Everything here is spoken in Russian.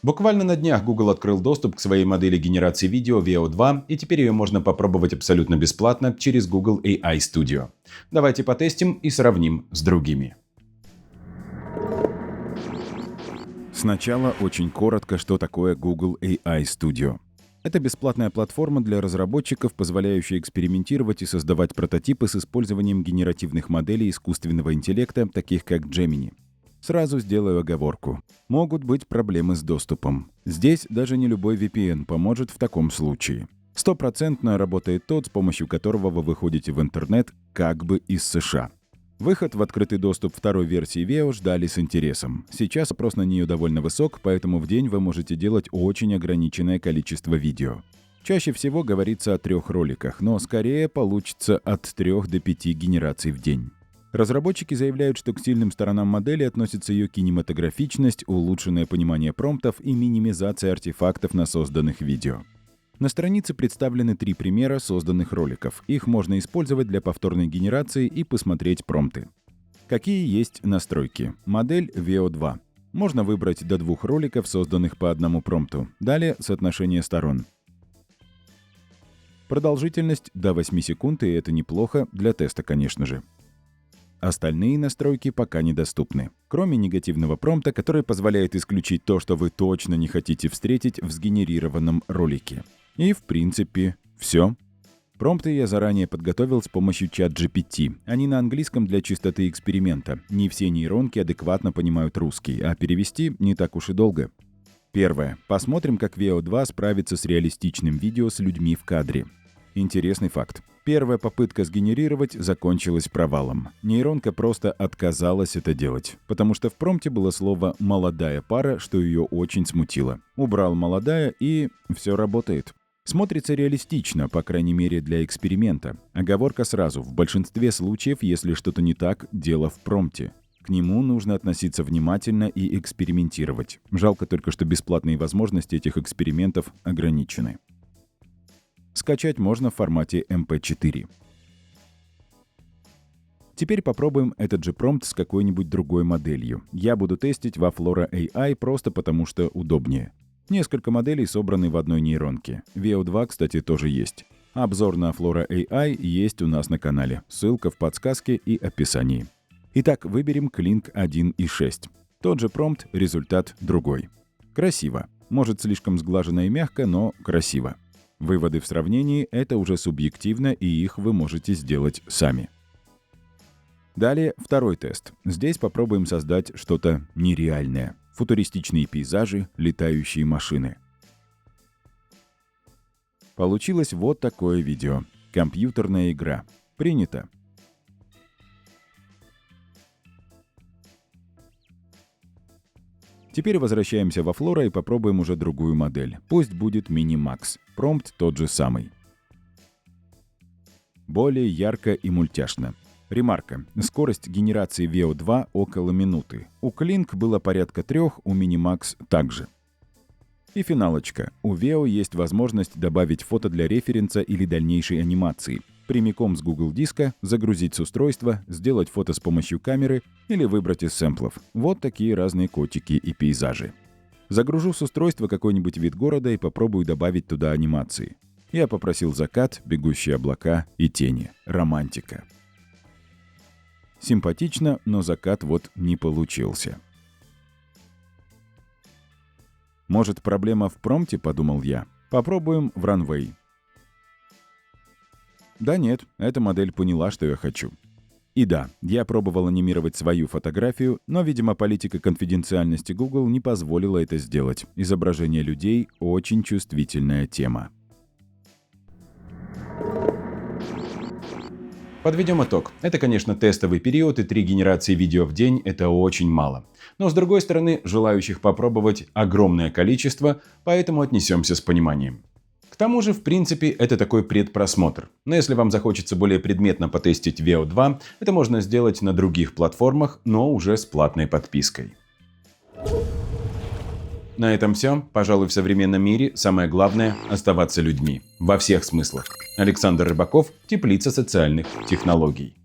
Буквально на днях Google открыл доступ к своей модели генерации видео Veo 2, и теперь ее можно попробовать абсолютно бесплатно через Google AI Studio. Давайте потестим и сравним с другими. Сначала очень коротко, что такое Google AI Studio. Это бесплатная платформа для разработчиков, позволяющая экспериментировать и создавать прототипы с использованием генеративных моделей искусственного интеллекта, таких как Gemini. Сразу сделаю оговорку. Могут быть проблемы с доступом. Здесь даже не любой VPN поможет в таком случае. Стопроцентно работает тот, с помощью которого вы выходите в интернет как бы из США. Выход в открытый доступ второй версии Veo ждали с интересом. Сейчас запрос на нее довольно высок, поэтому в день вы можете делать очень ограниченное количество видео. Чаще всего говорится о 3 роликах, но скорее получится от 3 до 5 генераций в день. Разработчики заявляют, что к сильным сторонам модели относятся ее кинематографичность, улучшенное понимание промптов и минимизация артефактов на созданных видео. На странице представлены 3 примера созданных роликов. Их можно использовать для повторной генерации и посмотреть промпты. Какие есть настройки? Модель Veo 2. Можно выбрать до 2 роликов, созданных по одному промпту. Далее соотношение сторон. Продолжительность до 8 секунд, и это неплохо, для теста, конечно же. Остальные настройки пока недоступны. Кроме негативного промпта, который позволяет исключить то, что вы точно не хотите встретить в сгенерированном ролике. И, в принципе, все. Промпты я заранее подготовил с помощью ChatGPT. Они на английском для чистоты эксперимента. Не все нейронки адекватно понимают русский, а перевести не так уж и долго. Первое. Посмотрим, как Veo 2 справится с реалистичным видео с людьми в кадре. Интересный факт. Первая попытка сгенерировать закончилась провалом. Нейронка просто отказалась это делать, потому что в промпте было слово «молодая пара», что ее очень смутило. Убрал «молодая» и все работает. Смотрится реалистично, по крайней мере для эксперимента. Оговорка сразу. В большинстве случаев, если что-то не так, дело в промпте. К нему нужно относиться внимательно и экспериментировать. Жалко только, что бесплатные возможности этих экспериментов ограничены. Скачать можно в формате MP4. Теперь попробуем этот же промпт с какой-нибудь другой моделью. Я буду тестить во Flora AI просто потому, что удобнее. Несколько моделей собраны в одной нейронке. Veo 2, кстати, тоже есть. Обзор на Flora AI есть у нас на канале. Ссылка в подсказке и описании. Итак, выберем Kling 1.6. Тот же промпт, результат другой. Красиво. Может, слишком сглажено и мягко, но красиво. Выводы в сравнении — это уже субъективно, и их вы можете сделать сами. Далее второй тест. Здесь попробуем создать что-то нереальное. Футуристичные пейзажи, летающие машины. Получилось вот такое видео. Компьютерная игра. Принято. Теперь возвращаемся во Flora и попробуем уже другую модель. Пусть будет Minimax. Промпт тот же самый. Более ярко и мультяшно. Ремарка. Скорость генерации Veo 2 около минуты. У Kling было порядка 3, у Minimax также. И финалочка. У Veo есть возможность добавить фото для референса или дальнейшей анимации. Прямиком с Google диска, загрузить с устройства, сделать фото с помощью камеры или выбрать из сэмплов. Вот такие разные котики и пейзажи. Загружу с устройства какой-нибудь вид города и попробую добавить туда анимации. Я попросил закат, бегущие облака и тени. Романтика. Симпатично, но закат вот не получился. Может, проблема в промпте, подумал я. Попробуем в Runway. Да нет, эта модель поняла, что я хочу. И да, я пробовал анимировать свою фотографию, но, видимо, политика конфиденциальности Google не позволила это сделать. Изображение людей — очень чувствительная тема. Подведем итог. Это, конечно, тестовый период, и 3 генерации видео в день – это очень мало. Но, с другой стороны, желающих попробовать огромное количество, поэтому отнесемся с пониманием. К тому же, в принципе, это такой предпросмотр. Но если вам захочется более предметно потестить Veo 2, это можно сделать на других платформах, но уже с платной подпиской. На этом все. Пожалуй, в современном мире самое главное – оставаться людьми. Во всех смыслах. Александр Рыбаков, Теплица социальных технологий.